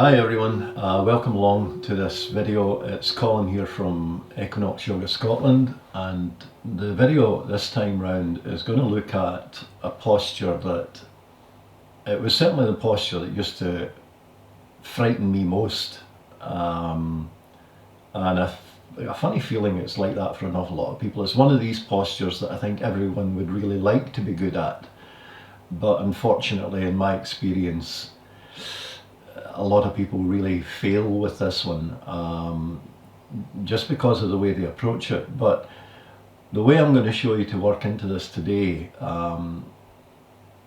Hi everyone, welcome along to this video. It's Colin here from Equinox Yoga Scotland, and the video this time round is going to look at a posture that, it was certainly the posture that used to frighten me most, and a funny feeling it's like that for an awful lot of people. It's one of these postures that I think everyone would really like to be good at, but unfortunately in my experience a lot of people really fail with this one, just because of the way they approach it. But the way I'm going to show you to work into this today, when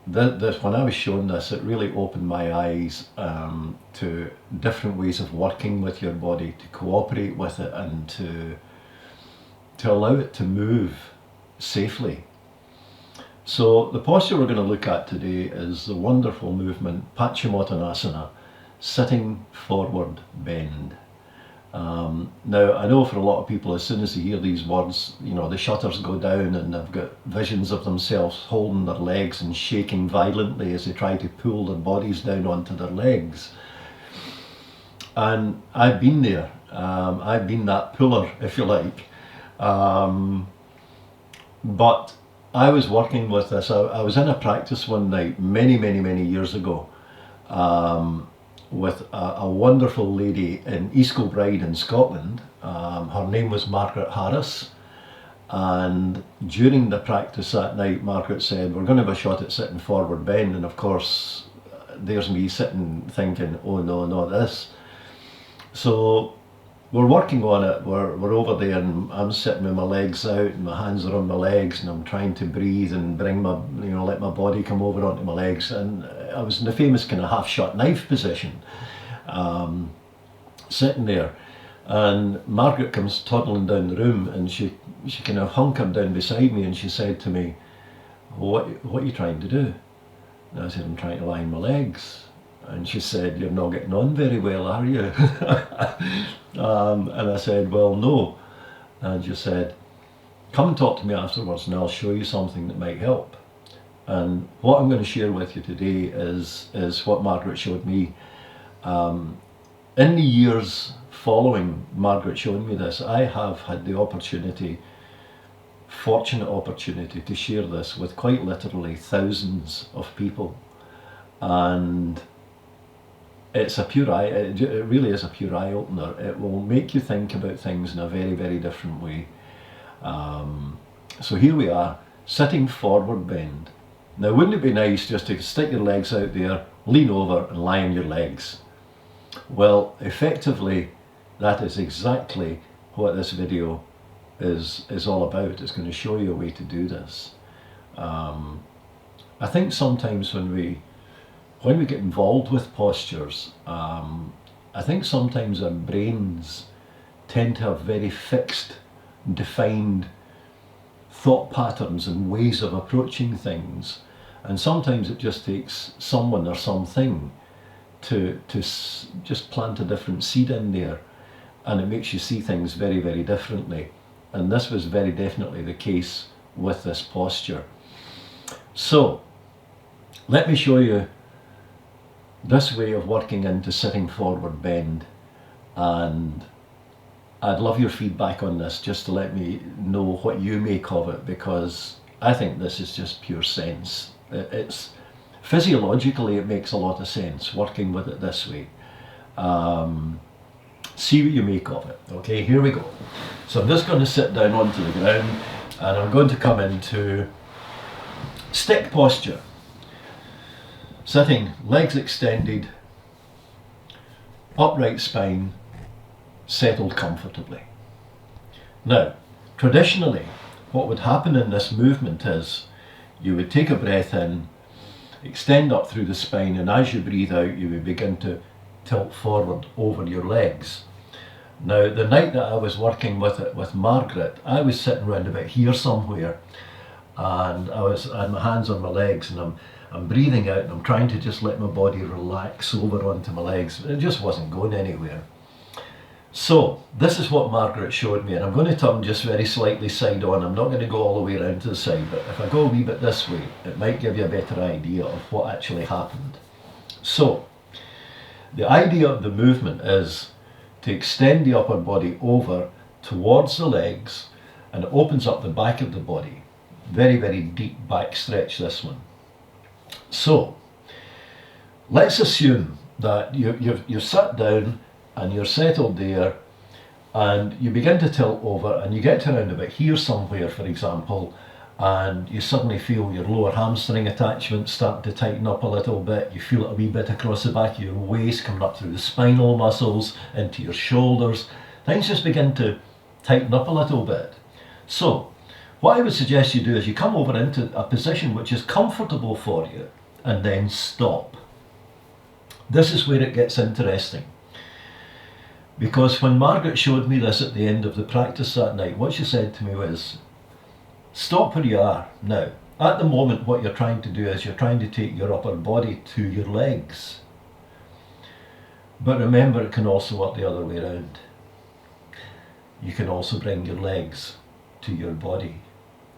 I was shown this, it really opened my eyes to different ways of working with your body, to cooperate with it and to allow it to move safely. So the posture we're going to look at today is the wonderful movement Pascimotanasana, sitting forward bend. Now I know for a lot of people, as soon as they hear these words, you know, the shutters go down and they've got visions of themselves holding their legs and shaking violently as they try to pull their bodies down onto their legs. And I've been there. I've been that puller, if you like. But I was working with this. I was in a practice one night many years ago, with a wonderful lady in East Kilbride in Scotland. Her name was Margaret Harris, and during the practice that night Margaret said, we're going to have a shot at sitting forward bend, and of course there's me sitting thinking, oh no, not this. So we're working on it, we're over there, and I'm sitting with my legs out and my hands are on my legs, and I'm trying to breathe and bring my, let my body come over onto my legs, and I was in the famous kind of half shut knife position, sitting there, and Margaret comes toddling down the room, and she kind of hunkered down beside me, and she said to me, what are you trying to do? And I said, I'm trying to line my legs. And she said, you're not getting on very well, are you? And I said, well, no. And she said, come and talk to me afterwards and I'll show you something that might help. And what I'm going to share with you today is what Margaret showed me. In the years following Margaret showing me this, I have had the fortunate opportunity to share this with quite literally thousands of people. And it's a pure eye, it really is a pure eye opener. It will make you think about things in a very different way. So here we are, sitting forward bend. Now wouldn't it be nice just to stick your legs out there, lean over and lie on your legs? Well, effectively that is exactly what this video is all about. It's going to show you a way to do this. I think sometimes when we get involved with postures, I think sometimes our brains tend to have very fixed, defined thought patterns and ways of approaching things, and sometimes it just takes someone or something to just plant a different seed in there, and it makes you see things very differently. And this was very definitely the case with this posture. So let me show you this way of working into sitting forward bend, and I'd love your feedback on this, just to let me know what you make of it, because I think this is just pure sense. It's physiologically, it makes a lot of sense working with it this way. See what you make of it. Okay, here we go. So I'm just going to sit down onto the ground, and I'm going to come into stick posture. Sitting, legs extended, upright spine, settled comfortably. Now, traditionally, what would happen in this movement is you would take a breath in, extend up through the spine, and as you breathe out, you would begin to tilt forward over your legs. Now, the night that I was working with it with Margaret, I was sitting around about here somewhere, and I had my hands on my legs, and I'm breathing out and I'm trying to just let my body relax over onto my legs. It just wasn't going anywhere. So this is what Margaret showed me, and I'm going to turn just very slightly side on. I'm not going to go all the way around to the side, but if I go a wee bit this way, it might give you a better idea of what actually happened. So The idea of the movement is to extend the upper body over towards the legs, and it opens up the back of the body. Very, very deep back stretch, this one. So let's assume that you've sat down and you're settled there, and you begin to tilt over and you get to around about here somewhere, for example, and you suddenly feel your lower hamstring attachment starting to tighten up a little bit. You feel it a wee bit across the back of your waist, coming up through the spinal muscles, into your shoulders. Things just begin to tighten up a little bit. So what I would suggest you do is you come over into a position which is comfortable for you, and then stop. This is where it gets interesting, because when Margaret showed me this at the end of the practice that night, what she said to me was, stop where you are now. At the moment, what you're trying to do is you're trying to take your upper body to your legs. But remember, it can also work the other way around. You can also bring your legs to your body,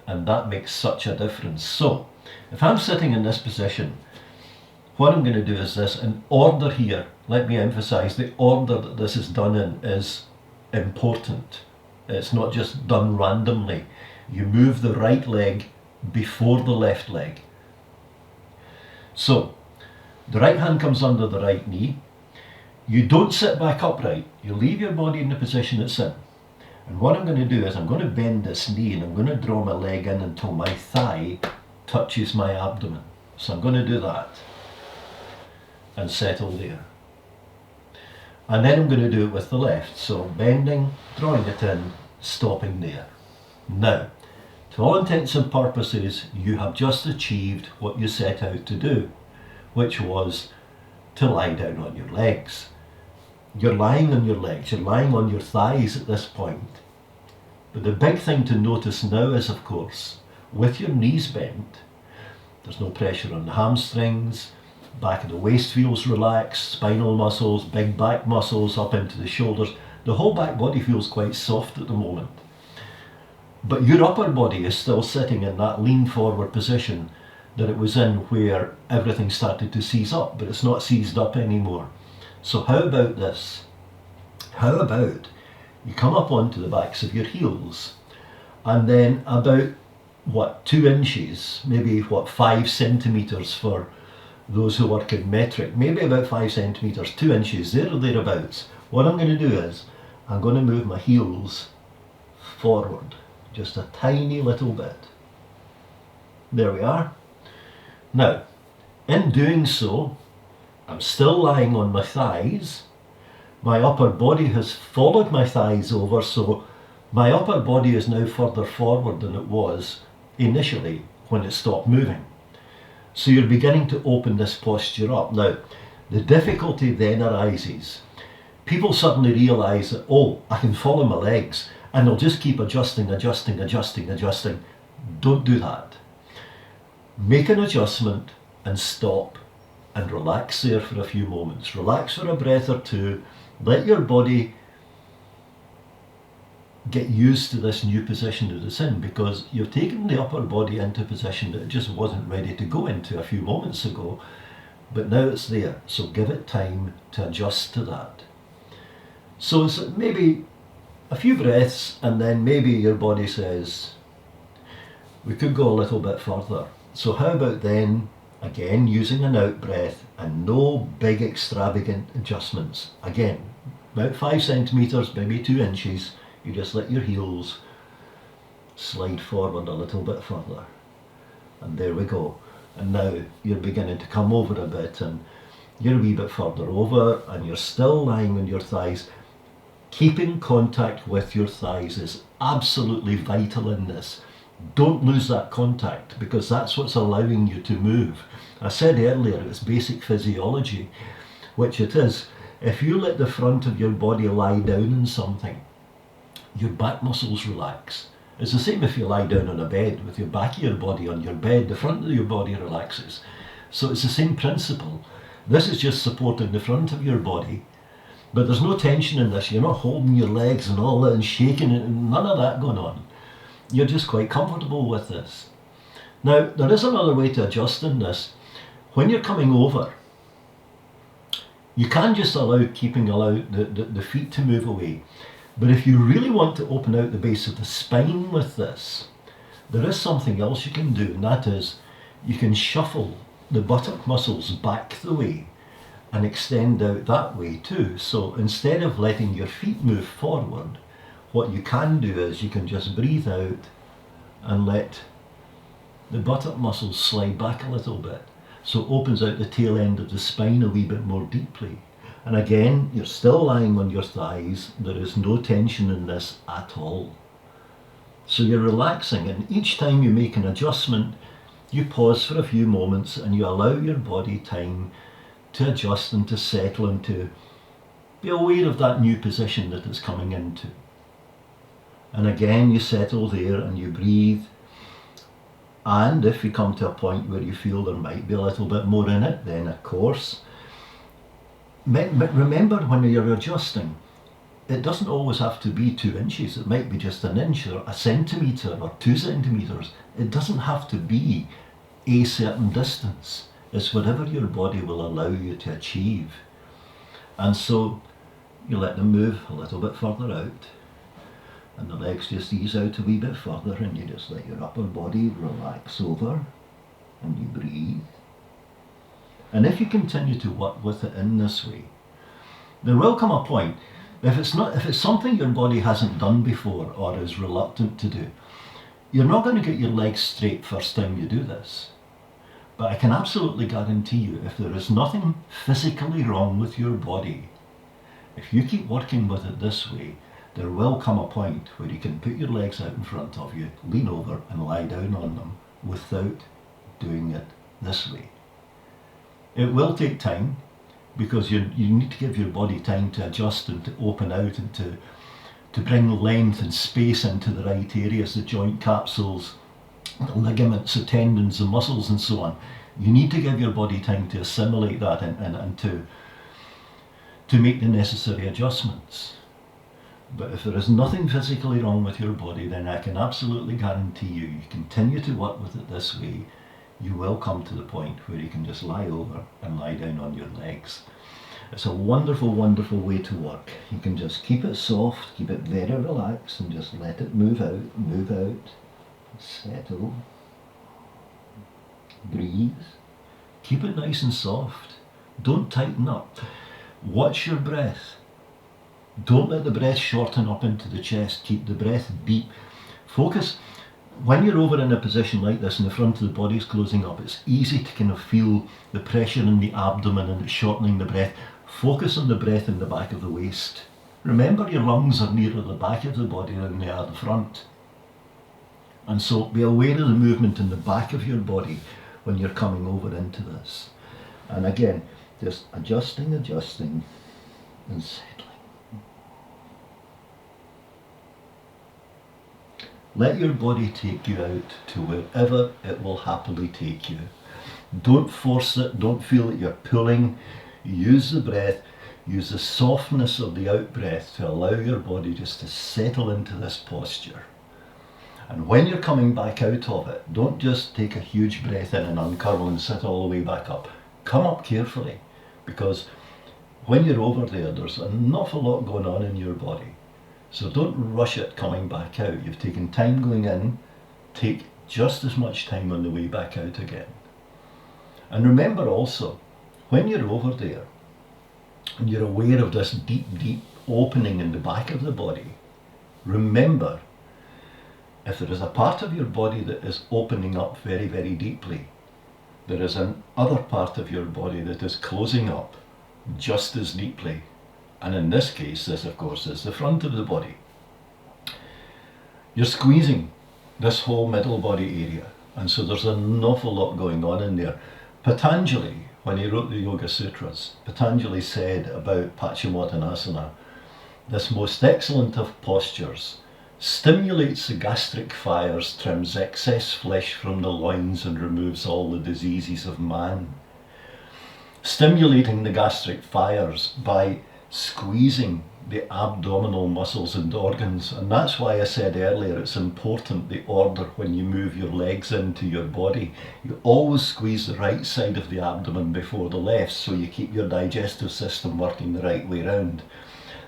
and that makes such a difference. So if I'm sitting in this position, what I'm going to do is this, in order here, let me emphasize, the order that this is done in is important. It's not just done randomly. You move the right leg before the left leg. So the right hand comes under the right knee. You don't sit back upright. You leave your body in the position it's in. And what I'm going to do is I'm going to bend this knee, and I'm going to draw my leg in until my thigh touches my abdomen. So I'm going to do that and settle there. And then I'm going to do it with the left. So bending, drawing it in, stopping there. Now, to all intents and purposes, you have just achieved what you set out to do, which was to lie down on your legs. You're lying on your legs, you're lying on your thighs at this point. But the big thing to notice now is, of course, with your knees bent, there's no pressure on the hamstrings, back of the waist feels relaxed, spinal muscles, big back muscles up into the shoulders. The whole back body feels quite soft at the moment. But your upper body is still sitting in that lean forward position that it was in where everything started to seize up, but it's not seized up anymore. So how about this? How about you come up onto the backs of your heels, and then about 2 inches, maybe 5 centimeters for those who work in metric, maybe about 5 centimeters, 2 inches, there or thereabouts. What I'm going to do is I'm going to move my heels forward just a tiny little bit. There we are. Now, in doing so, I'm still lying on my thighs. My upper body has followed my thighs over, so my upper body is now further forward than it was initially when it stopped moving. So you're beginning to open this posture up. Now, the difficulty then arises. People suddenly realize that, oh, I can follow my legs, and they'll just keep adjusting. Don't do that. Make an adjustment and stop and relax there for a few moments. Relax for a breath or two. Let your body get used to this new position that it's in, because you've taken the upper body into a position that it just wasn't ready to go into a few moments ago, but now it's there. So give it time to adjust to that. So it's maybe a few breaths, and then maybe your body says, we could go a little bit further. So how about then, again, using an out breath and no big extravagant adjustments. Again, about 5 centimeters, maybe 2 inches, you just let your heels slide forward a little bit further. And there we go. And now you're beginning to come over a bit, and you're a wee bit further over, and you're still lying on your thighs. Keeping contact with your thighs is absolutely vital in this. Don't lose that contact, because that's what's allowing you to move. I said earlier it's basic physiology, which it is. If you let the front of your body lie down in something, your back muscles relax. It's the same if you lie down on a bed with your back of your body on your bed, the front of your body relaxes. So it's the same principle. This is just supporting the front of your body, but there's no tension in this. You're not holding your legs and all that and shaking it, and none of that going on. You're just quite comfortable with this. Now, there is another way to adjust in this. When you're coming over, You can just allow the feet to move away. But if you really want to open out the base of the spine with this, there is something else you can do, and that is you can shuffle the buttock muscles back the way and extend out that way too. So instead of letting your feet move forward, what you can do is you can just breathe out and let the buttock muscles slide back a little bit. So it opens out the tail end of the spine a wee bit more deeply. And again, you're still lying on your thighs. There is no tension in this at all. So you're relaxing, and each time you make an adjustment, you pause for a few moments and you allow your body time to adjust and to settle and to be aware of that new position that it's coming into. And again, you settle there and you breathe. And if you come to a point where you feel there might be a little bit more in it, then of course, remember when you're adjusting, it doesn't always have to be 2 inches. It might be just an inch or a centimetre or 2 centimetres. It doesn't have to be a certain distance. It's whatever your body will allow you to achieve. And so you let them move a little bit further out, and the legs just ease out a wee bit further, and you just let your upper body relax over, and you breathe. And if you continue to work with it in this way, there will come a point, if it's something your body hasn't done before or is reluctant to do, you're not going to get your legs straight first time you do this. But I can absolutely guarantee you, if there is nothing physically wrong with your body, if you keep working with it this way, there will come a point where you can put your legs out in front of you, lean over and lie down on them without doing it this way. It will take time, because you need to give your body time to adjust and to open out and to bring length and space into the right areas, the joint capsules, the ligaments, the tendons, the muscles and so on. You need to give your body time to assimilate that and to make the necessary adjustments. But if there is nothing physically wrong with your body, then I can absolutely guarantee you continue to work with it this way, you will come to the point where you can just lie over and lie down on your legs. It's a wonderful, wonderful way to work. You can just keep it soft, keep it very relaxed, and just let it move out, settle, breathe. Keep it nice and soft. Don't tighten up. Watch your breath. Don't let the breath shorten up into the chest. Keep the breath deep. Focus. When you're over in a position like this and the front of the body is closing up, it's easy to kind of feel the pressure in the abdomen and it's shortening the breath. Focus on the breath in the back of the waist. Remember, your lungs are nearer the back of the body than they are the front. And so be aware of the movement in the back of your body when you're coming over into this. And again, just adjusting and settling. Let your body take you out to wherever it will happily take you. Don't force it, don't feel that you're pulling. Use the breath, use the softness of the out breath to allow your body just to settle into this posture. And when you're coming back out of it, don't just take a huge breath in and uncurl and sit all the way back up. Come up carefully, because when you're over there, there's an awful lot going on in your body. So don't rush it coming back out. You've taken time going in, take just as much time on the way back out again. And remember also, when you're over there, and you're aware of this deep, deep opening in the back of the body, remember, if there is a part of your body that is opening up very, very deeply, there is another part of your body that is closing up just as deeply. And in this case, this of course is the front of the body. You're squeezing this whole middle body area, and so there's an awful lot going on in there. Patanjali, when he wrote the Yoga Sutras, Patanjali said about Pascimotanasana, this most excellent of postures stimulates the gastric fires, trims excess flesh from the loins and removes all the diseases of man. Stimulating the gastric fires by squeezing the abdominal muscles and organs. And that's why I said earlier it's important the order when you move your legs into your body. You always squeeze the right side of the abdomen before the left, so you keep your digestive system working the right way round.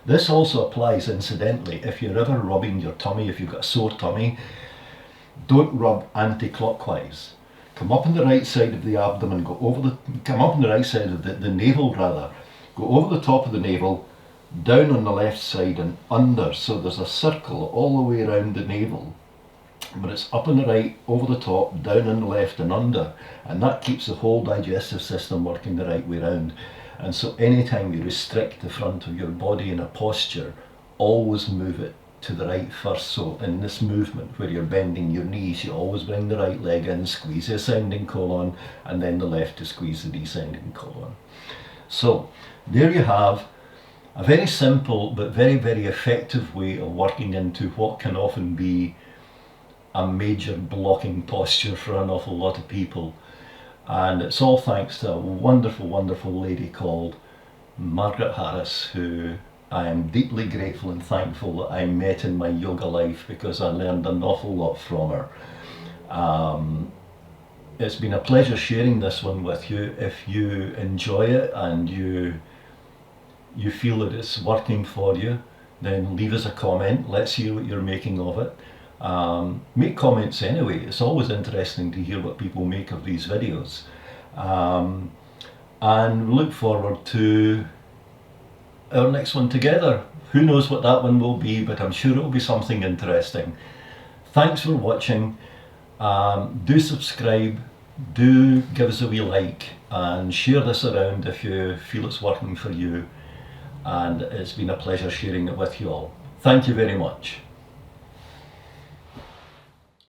This also applies, incidentally, if you're ever rubbing your tummy, if you've got a sore tummy, don't rub anti-clockwise. Come up on the right side of the abdomen, come up on the right side of the navel rather, go over the top of the navel, down on the left side and under, so there's a circle all the way around the navel, but it's up on the right, over the top, down on the left and under, and that keeps the whole digestive system working the right way round. And so anytime you restrict the front of your body in a posture, always move it to the right first. So in this movement where you're bending your knees, you always bring the right leg in, squeeze the ascending colon, and then the left to squeeze the descending colon. So there you have a very simple but very, very effective way of working into what can often be a major blocking posture for an awful lot of people. And it's all thanks to a wonderful, wonderful lady called Margaret Harris, who I am deeply grateful and thankful that I met in my yoga life, because I learned an awful lot from her. It's been a pleasure sharing this one with you. If you enjoy it and you feel that it's working for you, then leave us a comment. Let's hear what you're making of it. Make comments anyway. It's always interesting to hear what people make of these videos. And look forward to our next one together. Who knows what that one will be, but I'm sure it will be something interesting. Thanks for watching. Do subscribe, do give us a wee like, and share this around if you feel it's working for you. And it's been a pleasure sharing it with you all. Thank you very much.